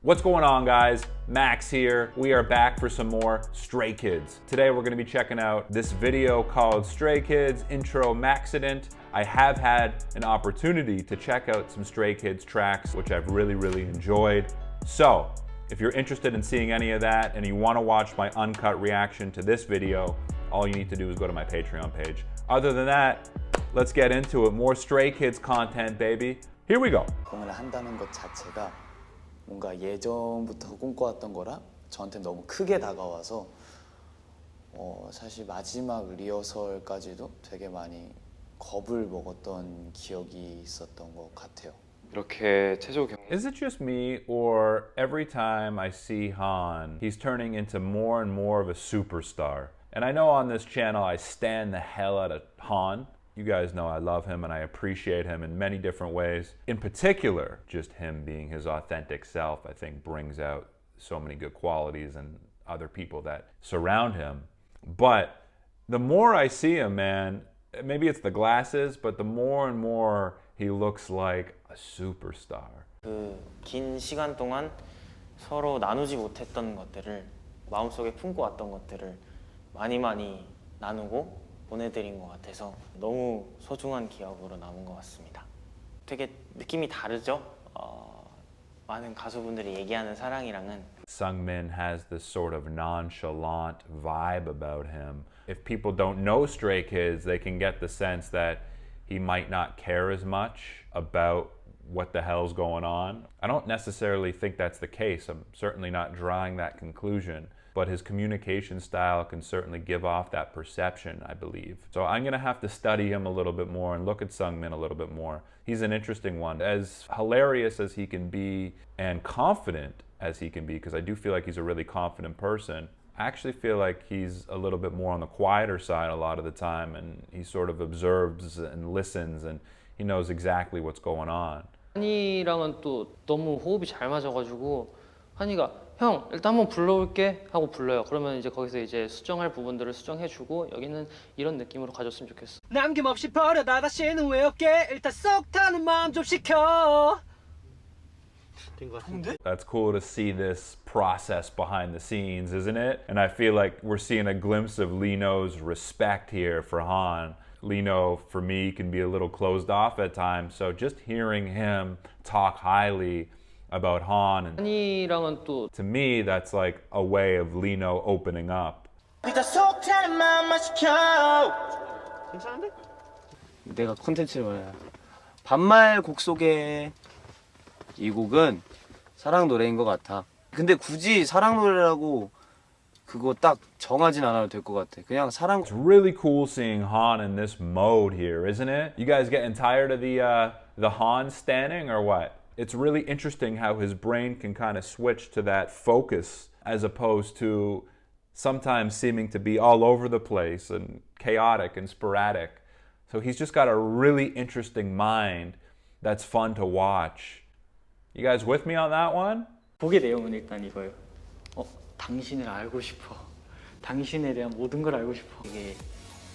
What's going on, guys? Max here. We are back for some more Stray Kids. Today we're gonna be checking out this video called Stray Kids Intro Maxident. I have had an opportunity to check out some Stray Kids tracks, which I've really enjoyed. So, if you're interested in seeing any of that and you wanna watch my uncut reaction to this video, all you need to do is go to my Patreon page. Other than that, let's get into it. More Stray Kids content, baby. Here we go. 공연을 한다는 것 자체가 뭔가 예전부터 꿈꿔왔던 거라 저한테 너무 크게 다가와서 사실 마지막 리허설까지도 되게 많이 겁을 먹었던 기억이 있었던 것 같아요. 이렇게 최소 경 Is it just me, or every time I see Han, he's turning into more and more of a superstar? And I know on this channel I stand the hell out of Han. You guys know I love him and I appreciate him in many different ways. In particular, just him being his authentic self, I think brings out so many good qualities in other people that surround him. But the more I see him, man, maybe it's the glasses, but the more and more he looks like a superstar. 그 긴 시간 동안 서로 나누지 못했던 것들을 마음속에 품고 왔던 것들을 많이 나누고 보내드린 것 같아서 너무 소중한 기억으로 남은 것 같습니다. 되게 느낌이 다르죠? 많은 가수분들이 얘기하는 사랑이랑은. Sungmin has this sort of nonchalant vibe about him. If people don't know Stray Kids, they can get the sense that he might not care as much about what the hell's going on. I don't necessarily think that's the case. I'm certainly not drawing that conclusion. But his communication style can certainly give off that perception, I believe. So I'm gonna have to study him a little bit more and look at Sungmin a little bit more. He's an interesting one. As hilarious as he can be and confident as he can be, because I do feel like he's a really confident person, I actually feel like he's a little bit more on the quieter side a lot of the time, and he sort of observes and listens, and he knows exactly what's going on. 한이랑은 또 너무 호흡이 잘 맞아가지고 한이가 형 일단 한번 불러올게 하고 불러요. 그러면 이제 거기서 이제 수정할 부분들을 수정해주고 여기는 이런 느낌으로 가졌으면 좋겠어. 남김없이 버려다 다시는 외울게 일단 쏙 타는 마음 좀 식혀. That's cool to see this process behind the scenes, isn't it? And I feel like we're seeing a glimpse of Lino's respect here for Han. Lino, for me, can be a little closed off at times, so just hearing him talk highly about Han, and 한이랑은 또 to me, that's like a way of Lino opening up. 일단 쏙 타는 마음만 식혀. 괜찮은데? 내가 콘텐츠를 말해. 반말 곡 속에 이 곡은 사랑 노래인 것 같아. 근데 굳이 사랑 노래라고 그거 딱 정하진 않아도 될 것 같아. 그냥 사랑. It's really cool seeing Han in this mode here, isn't it? You guys getting tired of the Han standing or what? It's really interesting how his brain can kind of switch to that focus as opposed to sometimes seeming to be all over the place and chaotic and sporadic. So he's just got a really interesting mind that's fun to watch. You guys with me on that one? 곡의 내용은 일단 이거예요. 당신을 알고 싶어. 당신에 대한 모든 걸 알고 싶어. 이게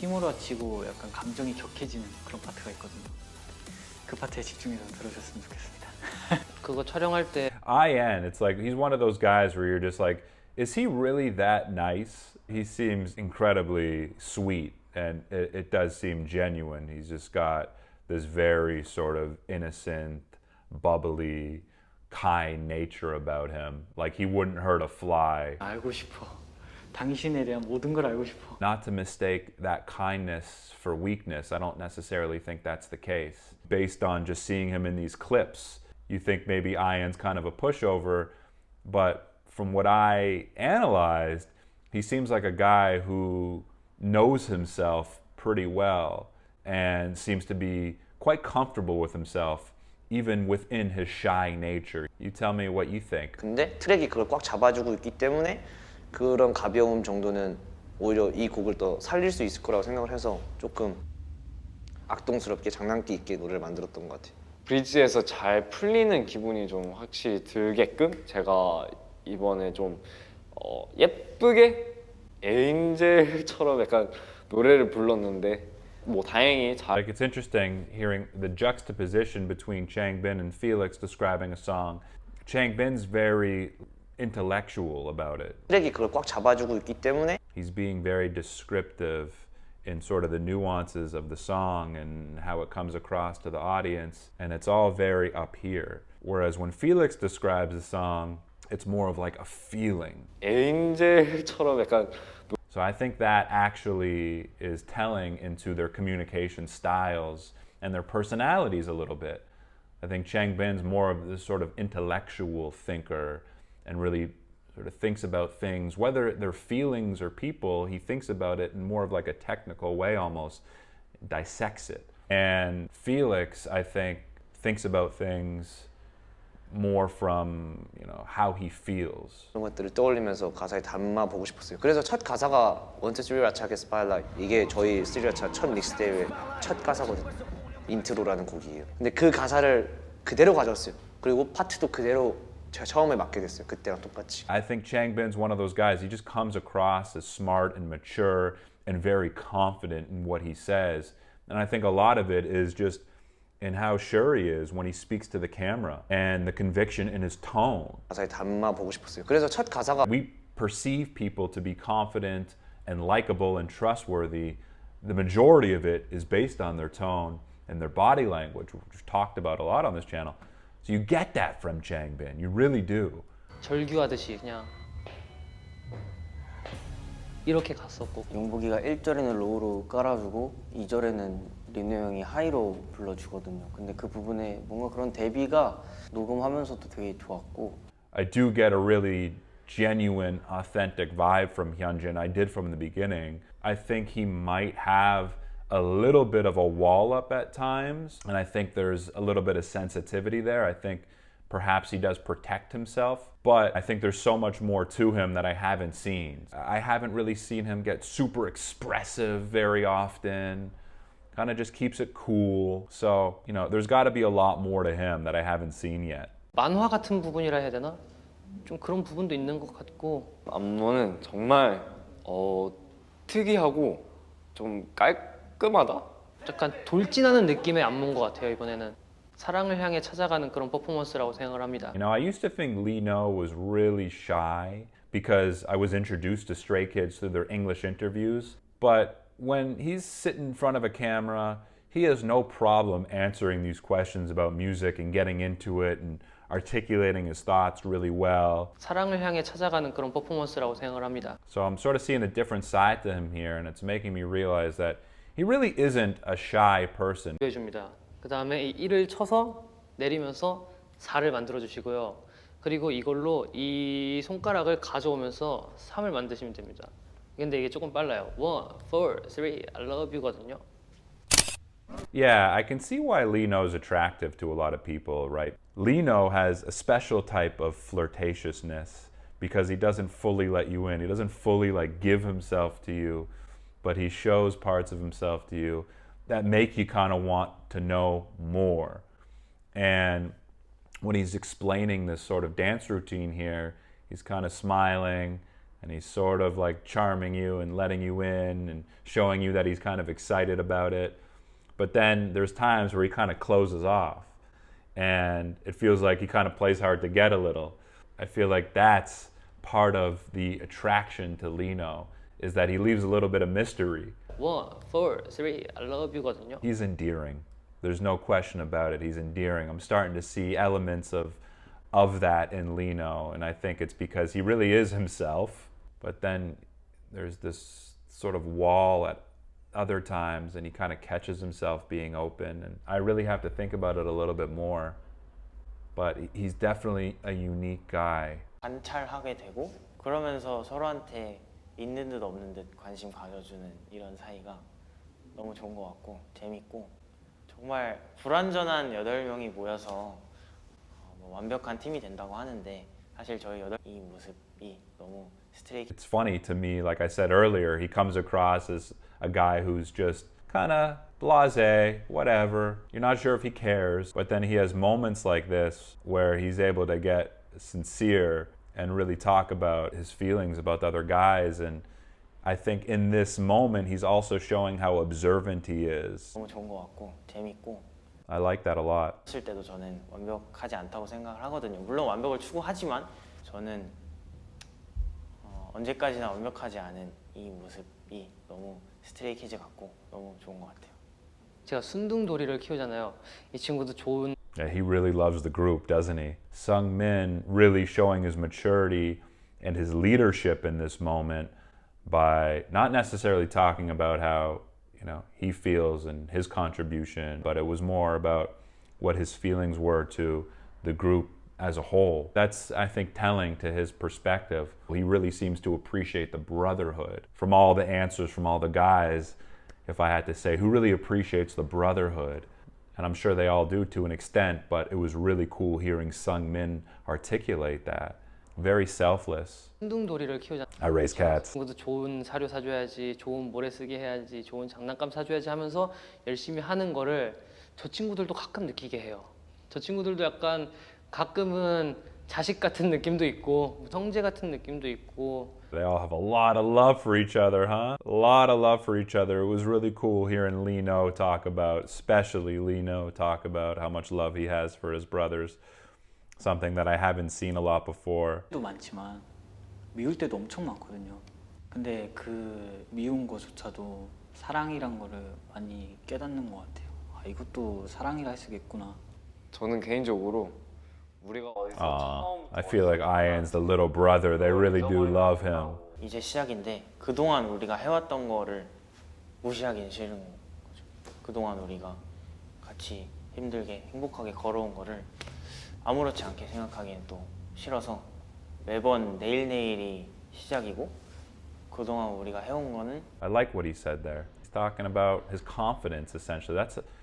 휘몰아치고 약간 감정이 격해지는 그런 파트가 있거든요. 그 파트에 집중해서 들어줬으면 좋겠습니다. 그거 촬영할 때 IN, it's like he's one of those guys where you're just like, is he really that nice? He seems incredibly sweet, and it does seem genuine. He's just got this very sort of innocent, bubbly, kind nature about him. Like he wouldn't hurt a fly. 알고 싶어. 당신에 대한 모든 걸 알고 싶어. Not to mistake that kindness for weakness. I don't necessarily think that's the case. Based on just seeing him in these clips, you think maybe Ian's kind of a pushover, but from what I analyzed, he seems like a guy who knows himself pretty well and seems to be quite comfortable with himself, even within his shy nature. You tell me what you think. 근데 트랙이 그걸 꽉 잡아주고 있기 때문에 그런 가벼움 정도는 오히려 이 곡을 더 살릴 수 있을 거라고 생각을 해서 조금 악동스럽게 장난기 있게 노래를 만들었던 것 같아요. 브리지에서 잘 풀리는 기분이 좀 확실히 들게끔 제가 이번에 좀 예쁘게 에인젤처럼 약간 노래를 불렀는데 뭐 다행히 잘. Like it's interesting hearing the juxtaposition between Changbin and Felix describing a song Changbin's very intellectual about it. 트랙이 그걸 꽉 잡아주고 있기 때문에 He's being very descriptive in sort of the nuances of the song and how it comes across to the audience, and it's all very up here. Whereas when Felix describes a song, it's more of like a feeling. 에인젤처럼 약간 So I think that actually is telling into their communication styles and their personalities a little bit. I think Changbin's more of this sort of intellectual thinker and really sort of thinks about things, whether they're feelings or people, he thinks about it in more of like a technical way almost, dissects it. And Felix, I think, thinks about things more from, you know, how he feels. 그런 것들을 떠올리면서 가사에 담아보고 싶었어요. 그래서 첫 가사가 원트 쓰리 라차게 스파일라이트 이게 저희 쓰리 라차 첫 믹스 대회 첫 가사거든요. 인트로라는 곡이에요. 근데 그 가사를 그대로 가져왔어요. 그리고 파트도 그대로 제가 처음에 맡게 됐어요. 그때랑 똑같이. I think Changbin's one of those guys, he just comes across as smart and mature and very confident in what he says. And I think a lot of it is just in how sure he is when he speaks to the camera and the conviction in his tone. 가사에 담아보고 싶었어요. 그래서 첫 가사가 We perceive people to be confident and likable and trustworthy. The majority of it is based on their tone and their body language, which we've talked about a lot on this channel. So you get that from Changbin, you really do. 절규하듯이 그냥 이렇게 갔었고 용복이가 1절에는 로우로 깔아주고 2절에는 리노 형이 하이로 불러주거든요. 근데 그 부분에 뭔가 그런 대비가 녹음하면서도 되게 좋았고 I do get a really genuine, authentic vibe from Hyunjin. I did from the beginning. I think he might have a little bit of a wall up at times, and I think there's a little bit of sensitivity there. I think perhaps he does protect himself, but I think there's so much more to him that I haven't seen. I haven't really seen him get super expressive very often. Kind of just keeps it cool. So, you know, there's got to be a lot more to him that I haven't seen yet. 만화 같은 부분이라 해야 되나? 좀 그런 부분도 있는 것 같고 안무는 정말 특이하고 좀 깔끔하다? 약간 돌진하는 느낌의 안무인 것 같아요. 이번에는 사랑을 향해 찾아가는 그런 퍼포먼스라고 생각을 합니다. You know, I used to think Lino was really shy because I was introduced to Stray Kids through their English interviews. But when he's sitting in front of a camera, he has no problem answering these questions about music and getting into it and articulating his thoughts really well. 사랑을 향해 찾아가는 그런 퍼포먼스라고 생각을 합니다. So I'm sort of seeing a different side to him here, and it's making me realize that he really isn't a shy person. 보여줍니다. 그 다음에 이 1을 쳐서 내리면서 4를 만들어 주시고요. 그리고 이걸로 이 손가락을 가져오면서 3을 만드시면 됩니다. 근데 이게 조금 빨라요. 1, 4, 3, I love you거든요. Yeah, I can see why Lino is attractive to a lot of people, right? Lino has a special type of flirtatiousness because he doesn't fully let you in. He doesn't fully like give himself to you, but he shows parts of himself to you that make you kind of want to know more. And when he's explaining this sort of dance routine here, he's kind of smiling and he's sort of like charming you and letting you in and showing you that he's kind of excited about it. But then there's times where he kind of closes off and it feels like he kind of plays hard to get a little. I feel like that's part of the attraction to Lino, is that he leaves a little bit of mystery. 1, 4, 3, I love you거든요. He's endearing. There's no question about it. He's endearing. I'm starting to see elements of that in Lino, and I think it's because he really is himself. But then there's this sort of wall at other times, and he kind of catches himself being open, and I really have to think about it a little bit more. But he's definitely a unique guy. 관찰하게 되고 그러면서 서로한테 있는 듯 없는 듯 관심 가져주는 이런 사이가 너무 좋은 것 같고 재밌고 정말 불완전한 8명이 모여서 뭐 완벽한 팀이 된다고 하는데 사실 저희 이 모습이 너무 스트레이 It's funny to me, like I said earlier, he comes across as a guy who's just kind of blasé, whatever. You're not sure if he cares, but then he has moments like this where he's able to get sincere and really talk about his feelings about the other guys. And I think in this moment, he's also showing how observant he is. 너무 좋은 것 같고 재밌고 I like that a lot. 했을 때도 저는 완벽하지 않다고 생각을 하거든요. 물론 완벽을 추구하지만 저는 언제까지나 완벽하지 않은 이 모습이 너무 스트레이키즈 같고 너무 좋은 것 같아요. 제가 순둥돌이를 키우잖아요. 이 친구도 좋은 Yeah, he really loves the group, doesn't he? Sungmin really showing his maturity and his leadership in this moment by not necessarily talking about how, he feels and his contribution, but it was more about what his feelings were to the group as a whole. That's, I think, telling to his perspective. He really seems to appreciate the brotherhood. From all the answers from all the guys, if I had to say, who really appreciates the brotherhood? And I'm sure they all do to an extent, but it was really cool hearing Sungmin articulate that. Very selfless. 순둥돌이를 키우잖아요. I raise cats. 친구도 좋은 사료 사줘야지, 좋은 모래 쓰게 해야지, 좋은 장난감 사줘야지 하면서 열심히 하는 거를 저 친구들도 가끔 느끼게 해요. 저 친구들도 약간 가끔은 자식 같은 느낌도 있고 형제 같은 느낌도 있고. They all have a lot of love for each other, huh? A lot of love for each other. It was really cool hearing Lino talk about, especially Lino talk about how much love he has for his brothers. Something that I haven't seen a lot before. 도 많지만 미울 때도 엄청 많거든요. 근데 그 미운 거조차도 사랑이란 거를 많이 깨닫는 것 같아요. 아, 이것도 사랑이라 할 수 있겠구나. 저는 개인적으로 우리가 어디서 I feel like Ian's the little brother. They really do love him. 이제 시작인데 그동안 우리가 해왔던 거를 무시하기는 싫은 거죠. 그동안 우리가 같이 힘들게 행복하게 걸어온 거를 아무렇지 않게 생각하기는 또 싫어서 매번 내일이 시작이고 그동안 우리가 해온 거는 I like what he said there. He's talking about his confidence, essentially.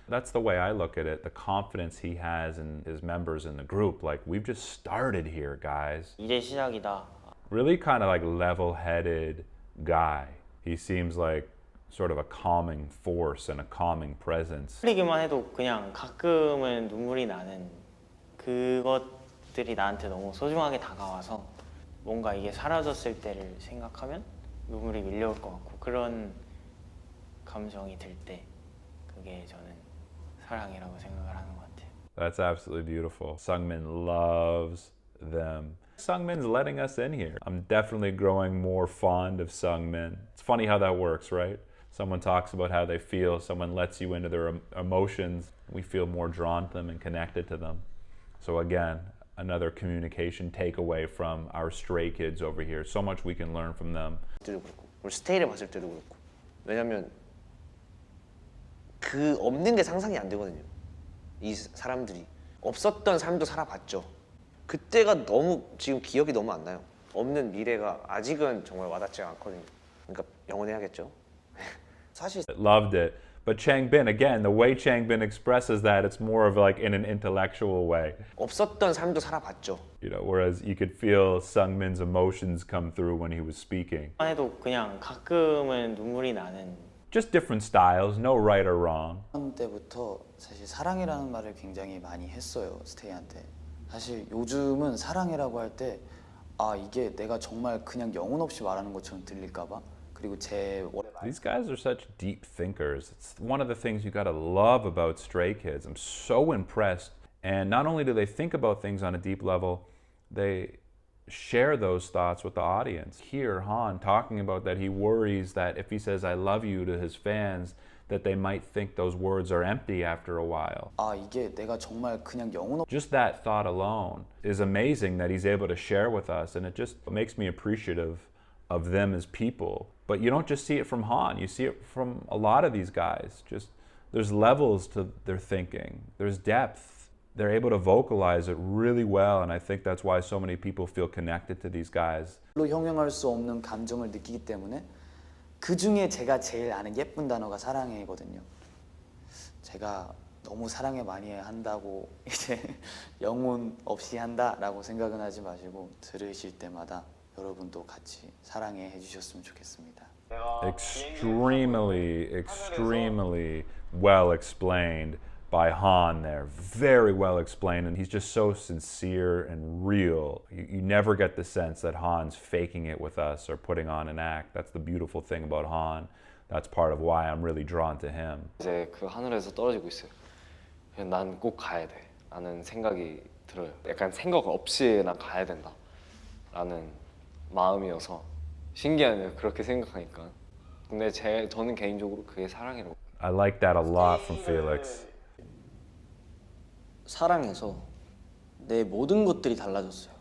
That's the way I look at it. The confidence he has in his members in the group. Like, we've just started here, guys. 이제 시작이다. Really kind of like level-headed guy. He seems like sort of a calming force and a calming presence. 흘리기만 해도 그냥 가끔은 눈물이 나는 그것들이 나한테 너무 소중하게 다가와서 뭔가 이게 사라졌을 때를 생각하면 눈물이 밀려올 것 같고 그런 감정이 들 때 그게 저는 사랑이라고 생각을 하는 것 같아요. That's absolutely beautiful. Sungmin loves them. Sungmin's letting us in here. I'm definitely growing more fond of Sungmin. It's funny how that works, right? Someone talks about how they feel, someone lets you into their emotions. We feel more drawn to them and connected to them. So again, another communication takeaway from our stray kids over here. So much we can learn from them. 때도 그렇고 우리 스테이를 봤을 때도 그렇고 왜냐면 그 없는 게 상상이 안 되거든요. 이 사람들이 없었던 삶도 살아봤죠. 그때가 너무 지금 기억이 너무 안 나요. 없는 미래가 아직은 정말 와닿지가 않거든요. 그러니까 영원해야겠죠. 사실 Loved it. But Changbin, again, the way Changbin expresses that, it's more of like in an intellectual way. 없었던 삶도 살아봤죠. Whereas you could feel Sungmin's emotions come through when he was speaking. 해도 그냥 가끔은 눈물이 나는 Just different styles, no right or wrong. 때부터 사실 사랑이라는 말을 굉장히 많이 했어요, 스테이한테. 사실 요즘은 사랑이라고 할 때 아, 이게 내가 정말 그냥 영혼 없이 말하는 것처럼 들릴까 봐. 그리고 제 These guys are such deep thinkers. It's one of the things you gotta love about Stray Kids. I'm so impressed. And not only do they think about things on a deep level, they share those thoughts with the audience. Hear Han talking about that he worries that if he says I love you to his fans, that they might think those words are empty after a while. 아, 이게 내가 정말 그냥 영혼 없 Just that thought alone is amazing that he's able to share with us, and it just makes me appreciative of them as people. But you don't just see it from Han, you see it from a lot of these guys. Just there's levels to their thinking, there's depth. They're able to vocalize it really well, and I think that's why so many people feel connected to these guys. 형용할 수 없는 감정을 느끼기 때문에 그 중에 제가 제일 아는 예쁜 단어가 사랑해거든요. 제가 너무 사랑해 많이 한다고 이제 영혼 없이 한다라고 생각은 하지 마시고 들으실 때마다 여러분도 같이 사랑해 해주셨으면 좋겠습니다. Extremely well explained by Han there. Very well explained, and he's just so sincere and real. You never get the sense that Han's faking it with us or putting on an act. That's the beautiful thing about Han. That's part of why I'm really drawn to him. 이제 그 하늘에서 떨어지고 있어요. 그냥 난 꼭 가야 돼 라는 생각이 들어요. 약간 생각 없이 난 가야 된다 라는 마음이어서 신기하네요. 그렇게 생각하니까. 근데 저는 개인적으로 그게 사랑이라고. I like that a lot from Felix. 사랑해서 내 모든 것들이 달라졌어요.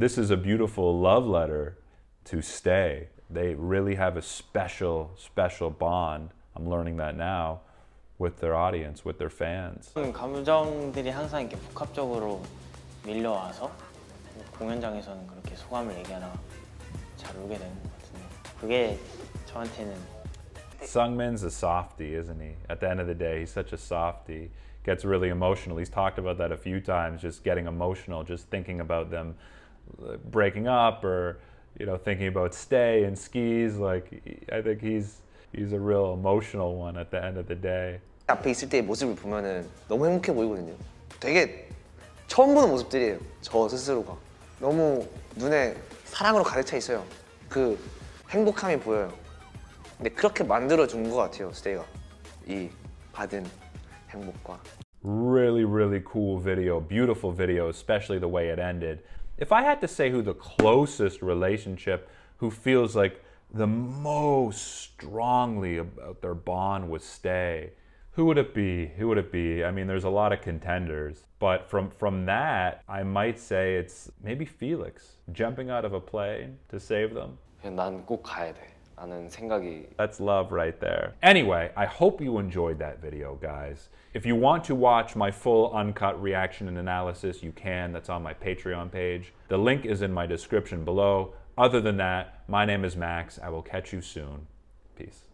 This is a beautiful love letter to stay. They really have a special bond. I'm learning that now with their audience, with their fans. 감정들이 항상 이렇게 복합적으로 밀려와서 공연장에서는 그렇게 소감을 얘기하다가 잘 울게 되는 것 같은데 그게 저한테는 Sungmin's a softie, isn't he? At the end of the day, he's such a softie. Gets really emotional. He's talked about that a few times, just getting emotional, just thinking about them breaking up or, you know, thinking about stay and skis. Like, I think he's a real emotional one at the end of the day. 앞에 있을 때의 모습을 보면은 너무 행복해 보이거든요. 되게 처음 보는 모습들이에요. 저 스스로가 너무 눈에 사랑으로 가득 차 있어요. 그 행복함이 보여요. 근데 그렇게 만들어 준 것 같아요. 스테이가 이 받은 행복과. Really cool video, beautiful video, especially the way it ended. If I had to say who the closest relationship, who feels like the most strongly about their bond would stay, who would it be? Who would it be? I mean, there's a lot of contenders, but from that, I might say it's maybe Felix jumping out of a plane to save them. 그냥 난 꼭 가야 돼 라는 생각이. That's love right there. Anyway, I hope you enjoyed that video, guys. If you want to watch my full uncut reaction and analysis, you can. That's on my Patreon page. The link is in my description below. Other than that, my name is Max. I will catch you soon. Peace.